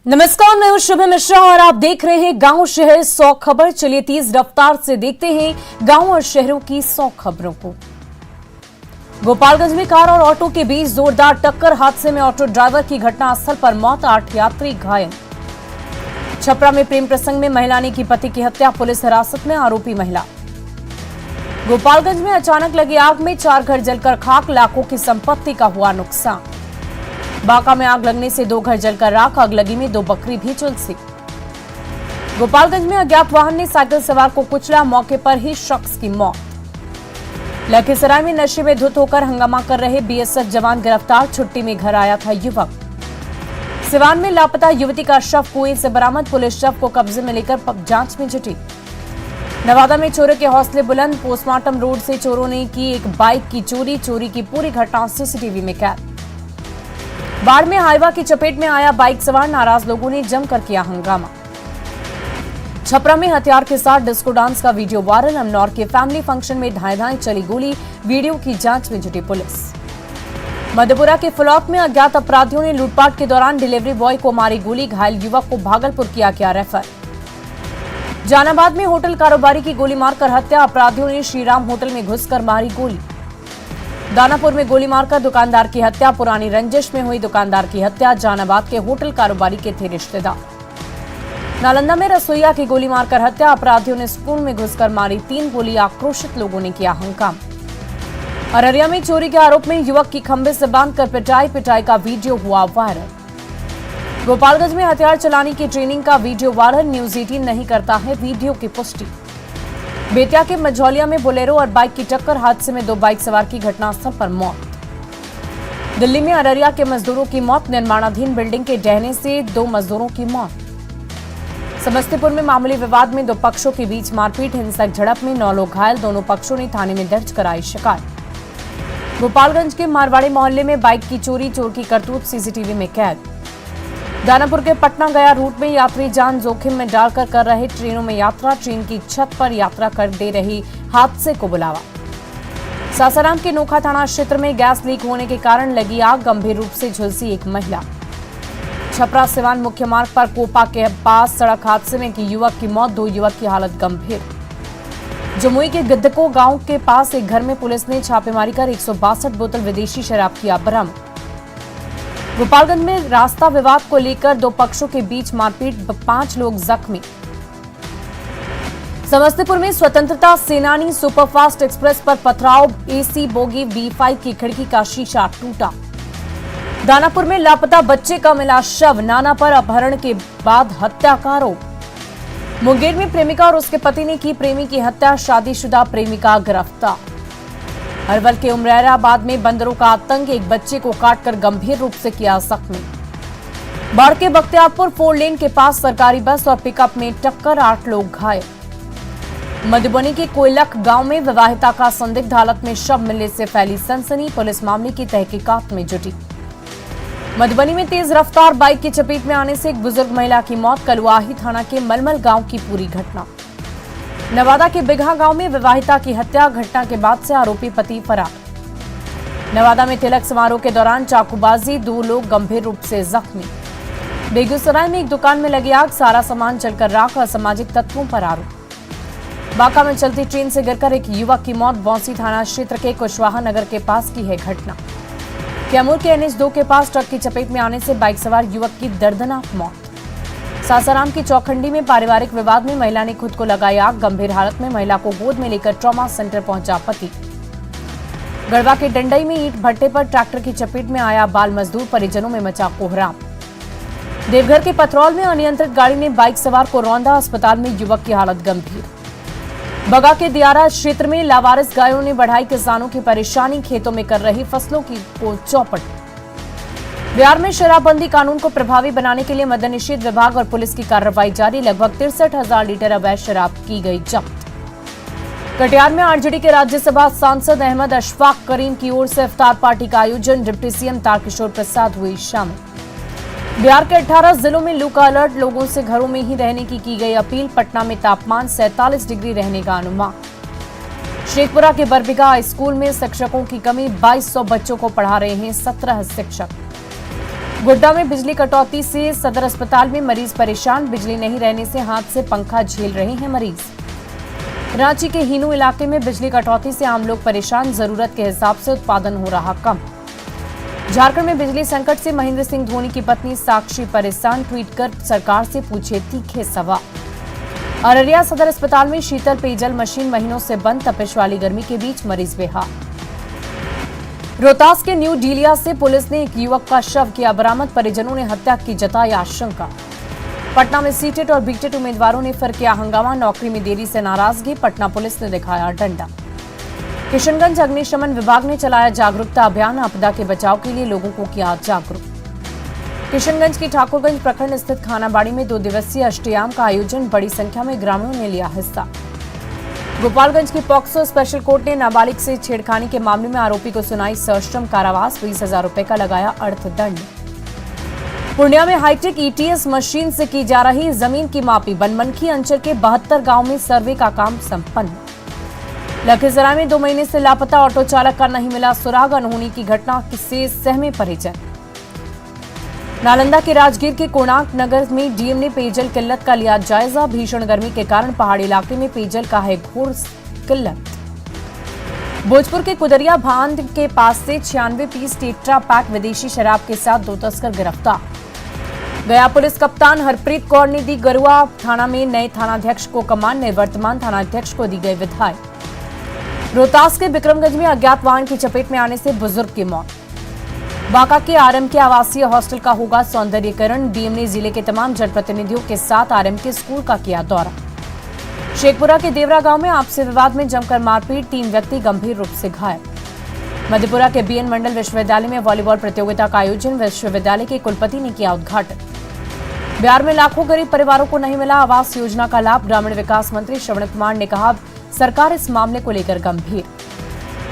नमस्कार, मैं हूं शुभम मिश्रा और आप देख रहे हैं गांव शहर 100 खबर। चलिए तेज रफ्तार से देखते हैं गांव और शहरों की 100 खबरों को। गोपालगंज में कार और ऑटो के बीच जोरदार टक्कर, हादसे में ऑटो ड्राइवर की घटनास्थल पर मौत, 8 यात्री घायल। छपरा में प्रेम प्रसंग में महिला ने की पति की हत्या, पुलिस हिरासत में आरोपी महिला। गोपालगंज में अचानक लगी आग में 4 घर जलकर खाक, लाखों की संपत्ति का हुआ नुकसान। बांका में आग लगने से 2 घर जलकर राख, आगलगी में 2 बकरी भी झुलसी। गोपालगंज में अज्ञात वाहन ने साइकिल सवार को कुचला, मौके पर ही शख्स की मौत। लखीसराय में नशे में धुत होकर हंगामा कर रहे बीएसएफ जवान गिरफ्तार, छुट्टी में घर आया था युवक। सिवान में लापता युवती का शव कुएं से बरामद, पुलिस शव को कब्जे में लेकर जांच में जुटी। नवादा में चोरों के हौसले बुलंद, पोस्टमार्टम रोड से चोरों ने की एक बाइक की चोरी की पूरी घटना सीसीटीवी में कैद। बाढ़ में हाईवा की चपेट में आया बाइक सवार, नाराज लोगों ने जमकर किया हंगामा। छपरा में हथियार के साथ डिस्को डांस का वीडियो वायरल, अमनौर के फैमिली फंक्शन में धाएं चली गोली, वीडियो की जांच में जुटी पुलिस। मधेपुरा के फ्लॉक में अज्ञात अपराधियों ने लूटपाट के दौरान डिलीवरी बॉय को मारी गोली, घायल युवक को भागलपुर किया गया रेफर। जहानाबाद में होटल कारोबारी की गोली मारकर हत्या, अपराधियों ने श्रीराम होटल में घुसकर मारी गोली। दानापुर में गोली मारकर दुकानदार की हत्या, पुरानी रंजिश में हुई दुकानदार की हत्या, जहानाबाद के होटल कारोबारी के थे रिश्तेदार। नालंदा में रसोईया की गोली मारकर हत्या, अपराधियों ने स्कूल में घुसकर मारी 3 गोली, आक्रोशित लोगों ने किया हंगामा। अररिया में चोरी के आरोप में युवक की खंभे से बांधकर पिटाई का वीडियो हुआ वायरल। गोपालगंज में हथियार चलाने की ट्रेनिंग का वीडियो वायरल, न्यूज 18 नहीं करता है वीडियो की पुष्टि। बेतिया के मझौलिया में बोलेरो और बाइक की टक्कर, हादसे में 2 बाइक सवार की घटनास्थल पर मौत। दिल्ली में अररिया के मजदूरों की मौत, निर्माणाधीन बिल्डिंग के ढहने से 2 मजदूरों की मौत। समस्तीपुर में मामूली विवाद में 2 पक्षों के बीच मारपीट, हिंसक झड़प में 9 लोग घायल, दोनों पक्षों ने थाने में दर्ज कराई शिकायत। गोपालगंज के मारवाड़ी मोहल्ले में बाइक की चोरी, चोर की करतूत सीसीटीवी में कैद। दानापुर के पटना गया रूट में यात्री जान जोखिम में डालकर कर रहे ट्रेनों में यात्रा, ट्रेन की छत पर यात्रा कर दे रही हादसे को बुलावा। सासाराम के नोखा थाना क्षेत्र में गैस लीक होने के कारण लगी आग, गंभीर रूप से झुलसी एक महिला। छपरा सिवान मुख्य मार्ग पर कोपा के पास सड़क हादसे में की युवक की मौत, 2 युवक की हालत गंभीर। जमुई के गिद्धको गांव के पास एक घर में पुलिस ने छापेमारी कर 162 बोतल विदेशी शराब किया बरामद। गोपालगंज में रास्ता विवाद को लेकर 2 पक्षों के बीच मारपीट, 5 लोग जख्मी। समस्तीपुर में स्वतंत्रता सेनानी सुपरफास्ट एक्सप्रेस पर पथराव, एसी बोगी B5 की खिड़की का शीशा टूटा। दानापुर में लापता बच्चे का मिला शव, नाना पर अपहरण के बाद हत्या का आरोप। मुंगेर में प्रेमिका और उसके पति ने की प्रेमी की हत्या, शादीशुदा प्रेमिका गिरफ्तार। अरवल के उमराबाद में बंदरों का आतंक, एक बच्चे को काटकर गंभीर रूप से किया जख्मी। बाढ़ के बख्तियारपुर 4 लेन के पास सरकारी बस और पिकअप में टक्कर, 8 लोग घायल। मधुबनी के कोयलख गांव में विवाहिता का संदिग्ध हालत में शव मिलने से फैली सनसनी, पुलिस मामले की तहकीकात में जुटी। मधुबनी में तेज रफ्तार बाइक की चपेट में आने से एक बुजुर्ग महिला की मौत, कलुआही थाना के मलमल गांव की पूरी घटना। नवादा के बिघा गांव में विवाहिता की हत्या, घटना के बाद से आरोपी पति फरार। नवादा में तिलक समारोह के दौरान चाकूबाजी, 2 लोग गंभीर रूप से जख्मी। बेगूसराय में एक दुकान में लगी आग, सारा सामान जलकर राख, असामाजिक तत्वों पर आरोप। बांका में चलती ट्रेन से गिरकर एक युवक की मौत, बौंसी थाना क्षेत्र के कुशवाहा नगर के पास की है घटना। कैमूर के NH 2 के पास ट्रक की चपेट में आने से बाइक सवार युवक की दर्दनाक मौत। सासाराम की चौखंडी में पारिवारिक विवाद में महिला ने खुद को लगाई आग, गंभीर हालत में महिला को गोद में लेकर ट्रॉमा सेंटर पहुंचा पति। गढ़वा के डंडई में ईंट भट्टे पर ट्रैक्टर की चपेट में आया बाल मजदूर, परिजनों में मचा कोहराम। देवघर के पथरौल में अनियंत्रित गाड़ी ने बाइक सवार को रौंदा, अस्पताल में युवक की हालत गंभीर। बगा के दियारा क्षेत्र में लावारिस गायों ने बढ़ाई किसानों की परेशानी, खेतों में कर रही फसलों को चौपट। बिहार में शराबबंदी कानून को प्रभावी बनाने के लिए मद्य निषेध विभाग और पुलिस की कार्रवाई जारी, लगभग 63,000 लीटर अवैध शराब की गई जब्त। कटिहार में आरजेडी के राज्यसभा सांसद अहमद अशफाक करीम की ओर से इफ्तार पार्टी का आयोजन, डिप्टी सीएम तारकिशोर प्रसाद हुई शामिल। बिहार के 18 जिलों में लू का अलर्ट, लोगों से घरों में ही रहने की गई अपील। पटना में तापमान 47 डिग्री रहने का अनुमान। शेखपुरा के बरबीघा हाई स्कूल में शिक्षकों की कमी, 2200 बच्चों को पढ़ा रहे हैं 17 शिक्षक। गोड्डा में बिजली कटौती से सदर अस्पताल में मरीज परेशान, बिजली नहीं रहने से हाथ से पंखा झेल रहे हैं मरीज। रांची के हीनू इलाके में बिजली कटौती से आम लोग परेशान, जरूरत के हिसाब से उत्पादन हो रहा कम। झारखंड में बिजली संकट से महेंद्र सिंह धोनी की पत्नी साक्षी परेशान, ट्वीट कर सरकार से पूछे तीखे सवाल। अररिया सदर अस्पताल में शीतल पेयजल मशीन महीनों से बंद, तपिश वाली गर्मी के बीच मरीज बेहाल। रोहतास के न्यू डीलिया से पुलिस ने एक युवक का शव किया बरामद, परिजनों ने हत्या की जताई आशंका। पटना में सीटेट और बीटेट उम्मीदवारों ने फिर किया हंगामा, नौकरी में देरी से नाराजगी, पटना पुलिस ने दिखाया डंडा। किशनगंज अग्निशमन विभाग ने चलाया जागरूकता अभियान, आपदा के बचाव के लिए लोगों को किया जागरूक। किशनगंज की ठाकुरगंज प्रखंड स्थित खानाबाड़ी में 2 दिवसीय अष्टयाम का आयोजन, बड़ी संख्या में ग्रामीणों ने लिया हिस्सा। गोपालगंज की पॉक्सो स्पेशल कोर्ट ने नाबालिग से छेड़खानी के मामले में आरोपी को सुनाई सश्रम कारावास, 20,000 रुपए का लगाया अर्थदंड। पूर्णिया में हाईटेक ईटीएस मशीन से की जा रही जमीन की मापी, बनमनखी अंचल के 72 गांव में सर्वे का काम संपन्न। लखीसराय में 2 महीने से लापता ऑटो चालक का नहीं मिला सुराग, अनहोनी की घटना से सहमे परिजन। नालंदा के राजगीर के कोणार्क नगर में डीएम ने पेयजल किल्लत का लिया जायजा, भीषण गर्मी के कारण पहाड़ी इलाके में पेयजल का है घोर किल्लत। भोजपुर के कुदरिया बांध के पास से 96 पीस टेट्रा पैक विदेशी शराब के साथ 2 तस्कर गिरफ्तार। गया पुलिस कप्तान हरप्रीत कौर ने दी गरुआ थाना में नए थानाध्यक्ष को कमान, निवर्तमान थानाध्यक्ष को दी गई विधायक। रोहतास के विक्रमगंज में अज्ञात वाहन की चपेट में आने से बुजुर्ग की मौत। बांका के आरएम के आवासीय हॉस्टल का होगा सौंदर्यीकरण, डीएम ने जिले के तमाम जनप्रतिनिधियों के साथ आरएम के स्कूल का किया दौरा। शेखपुरा के देवरा गांव में आपसी विवाद में जमकर मारपीट, 3 व्यक्ति गंभीर रूप से घायल। मधेपुरा के बीएन मंडल विश्वविद्यालय में वॉलीबॉल प्रतियोगिता का आयोजन, विश्वविद्यालय के कुलपति ने किया उद्घाटन। बिहार में लाखों गरीब परिवारों को नहीं मिला आवास योजना का लाभ, ग्रामीण विकास मंत्री श्रवण कुमार ने कहा सरकार इस मामले को लेकर गंभीर।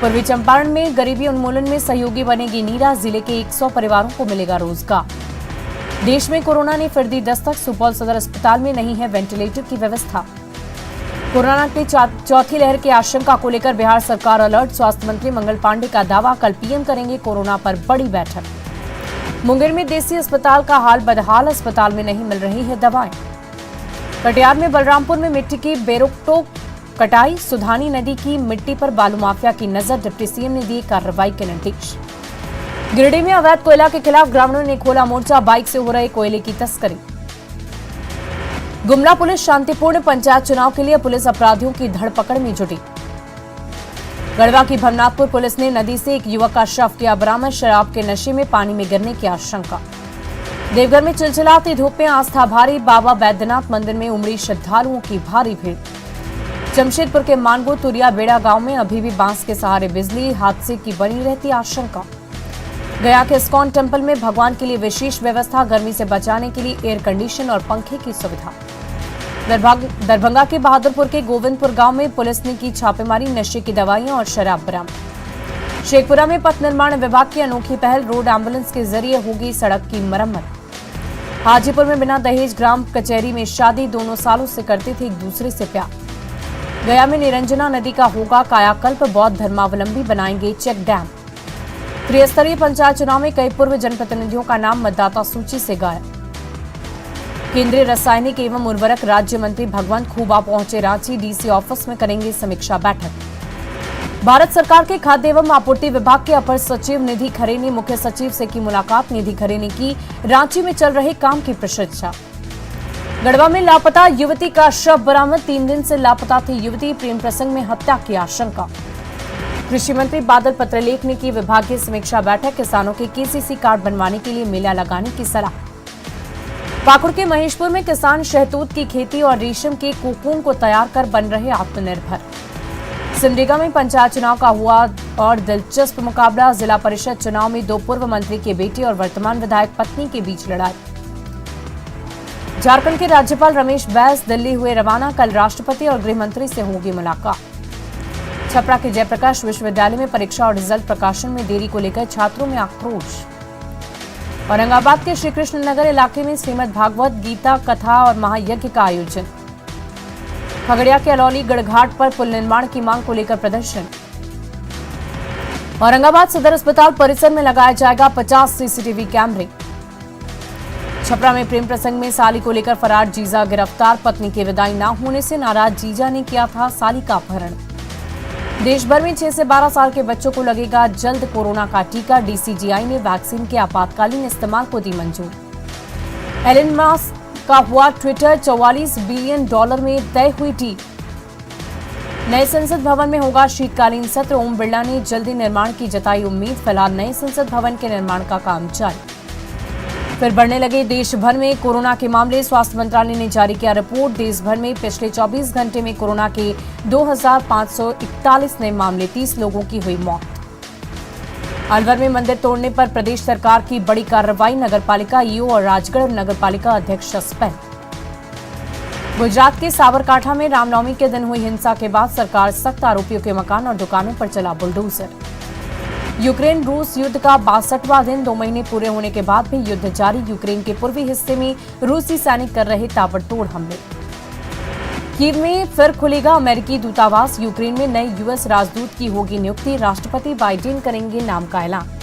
पूर्वी चंपारण में गरीबी उन्मूलन में सहयोगी बनेगी नीरा, जिले के 100 परिवारों को मिलेगा रोजगार। देश में कोरोना ने फिर दी दस्तक, सुपौल सदर अस्पताल में नहीं है वेंटिलेटर की व्यवस्था। कोरोना की चौथी लहर की आशंका को लेकर बिहार सरकार अलर्ट, स्वास्थ्य मंत्री मंगल पांडे का दावा, कल पीएम करेंगे कोरोना पर बड़ी बैठक। मुंगेर में देसी अस्पताल का हाल बदहाल, अस्पताल में नहीं मिल रही है दवाएं। कटिहार में बलरामपुर में मिट्टी की बेरोकटोक कटाई, सुधानी नदी की मिट्टी पर बालू माफिया की नजर, डिप्टी सीएम ने दिए कार्रवाई के निर्देश। गिरिडीह में अवैध कोयला के खिलाफ ग्रामीणों ने खोला मोर्चा, बाइक से हो रहे कोयले की तस्करी। गुमला पुलिस शांतिपूर्ण पंचायत चुनाव के लिए पुलिस अपराधियों की धरपकड़ में जुटी। गढ़वा की भवनाथपुर पुलिस ने नदी से एक युवक का शव किया बरामद, शराब के नशे में पानी में गिरने की आशंका। देवघर में चिलचिलाती धूप में आस्था भारी, बाबा बैद्यनाथ मंदिर में उमड़ी श्रद्धालुओं की भारी भीड़। जमशेदपुर के मानगो तुरिया बेड़ा गांव में अभी भी बांस के सहारे बिजली, हादसे की बनी रहती आशंका। गया के इस्कॉन टेम्पल में भगवान के लिए विशेष व्यवस्था, गर्मी से बचाने के लिए एयर कंडीशन और पंखे की सुविधा। दरभंगा के बहादुरपुर के गोविंदपुर गांव में पुलिस ने की छापेमारी, नशे की दवाइयां और शराब बरामद। शेखपुरा में पथ निर्माण विभाग की अनोखी पहल, रोड एम्बुलेंस के जरिए होगी सड़क की मरम्मत। हाजीपुर में बिना दहेज ग्राम कचहरी में शादी, दोनों सालों से करते थे एक दूसरे से प्यार। गया में निरंजना नदी का होगा कायाकल्प, बौद्ध धर्मावलंबी बनाएंगे चेक डैम। त्रिस्तरीय पंचायत चुनाव में कई पूर्व जनप्रतिनिधियों का नाम मतदाता सूची से गायब। केंद्रीय रासायनिक एवं उर्वरक राज्य मंत्री भगवंत खूबा पहुंचे रांची, डीसी ऑफिस में करेंगे समीक्षा बैठक। भारत सरकार के खाद्य एवं आपूर्ति विभाग के अपर सचिव निधि खरे ने मुख्य सचिव से की मुलाकात, निधि खरे ने की रांची में चल रहे काम की प्रशंसा। गढ़वा में लापता युवती का शव बरामद, 3 दिन से लापता थी युवती, प्रेम प्रसंग में हत्या की आशंका। कृषि मंत्री बादल पत्रलेख ने की विभागीय समीक्षा बैठक, किसानों के केसीसी कार्ड बनवाने के लिए मेला लगाने की सलाह। पाकुड़ के महेशपुर में किसान शहतूत की खेती और रेशम के कोकून को तैयार कर बन रहे आत्मनिर्भर। सिमडेगा में पंचायत चुनाव का हुआ और दिलचस्प मुकाबला, जिला परिषद चुनाव में 2 पूर्व मंत्री के बेटे और वर्तमान विधायक पत्नी के बीच लड़ाई। झारखंड के राज्यपाल रमेश बैस दिल्ली हुए रवाना, कल राष्ट्रपति और गृह मंत्री से होगी मुलाकात। छपरा के जयप्रकाश विश्वविद्यालय में परीक्षा और रिजल्ट प्रकाशन में देरी को लेकर छात्रों में आक्रोश। औरंगाबाद के श्रीकृष्ण नगर इलाके में श्रीमद् भागवत गीता कथा और महायज्ञ का आयोजन। खगड़िया के अलौली गढ़घाट पर पुल निर्माण की मांग को लेकर प्रदर्शन। औरंगाबाद सदर अस्पताल परिसर में लगाया जाएगा 50 सीसीटीवी कैमरे। छपरा में प्रेम प्रसंग में साली को लेकर फरार जीजा गिरफ्तार। पत्नी की विदाई न होने से नाराज जीजा ने किया था साली का अपहरण। देश भर में 6 से 12 साल के बच्चों को लगेगा जल्द कोरोना का टीका। डीसीजीआई ने वैक्सीन के आपातकालीन इस्तेमाल को दी मंजूरी। एलन मस्क का हुआ ट्विटर, $44 बिलियन में तय हुई डील। नए संसद भवन में होगा शीतकालीन सत्र। ओम बिरला ने जल्दी निर्माण की जताई उम्मीद। फिलहाल नए संसद भवन के निर्माण का काम जारी। फिर बढ़ने लगे देश भर में कोरोना के मामले। स्वास्थ्य मंत्रालय ने जारी किया रिपोर्ट। देश भर में पिछले 24 घंटे में कोरोना के 2541 नए मामले, 30 लोगों की हुई मौत। अलवर में मंदिर तोड़ने पर प्रदेश सरकार की बड़ी कार्रवाई। नगरपालिका ईओ और राजगढ़ नगरपालिका अध्यक्ष सस्पेंड। गुजरात के साबरकांठा में रामनवमी के दिन हुई हिंसा के बाद सरकार सख्त, आरोपियों के मकान और दुकानों पर चला बुलडोजर। यूक्रेन रूस युद्ध का 62वां दिन, 2 महीने पूरे होने के बाद भी युद्ध जारी। यूक्रेन के पूर्वी हिस्से में रूसी सैनिक कर रहे ताबड़तोड़ हमले। कीव में फिर खुलेगा अमेरिकी दूतावास। यूक्रेन में नए यूएस राजदूत की होगी नियुक्ति। राष्ट्रपति बाइडेन करेंगे नाम का ऐलान।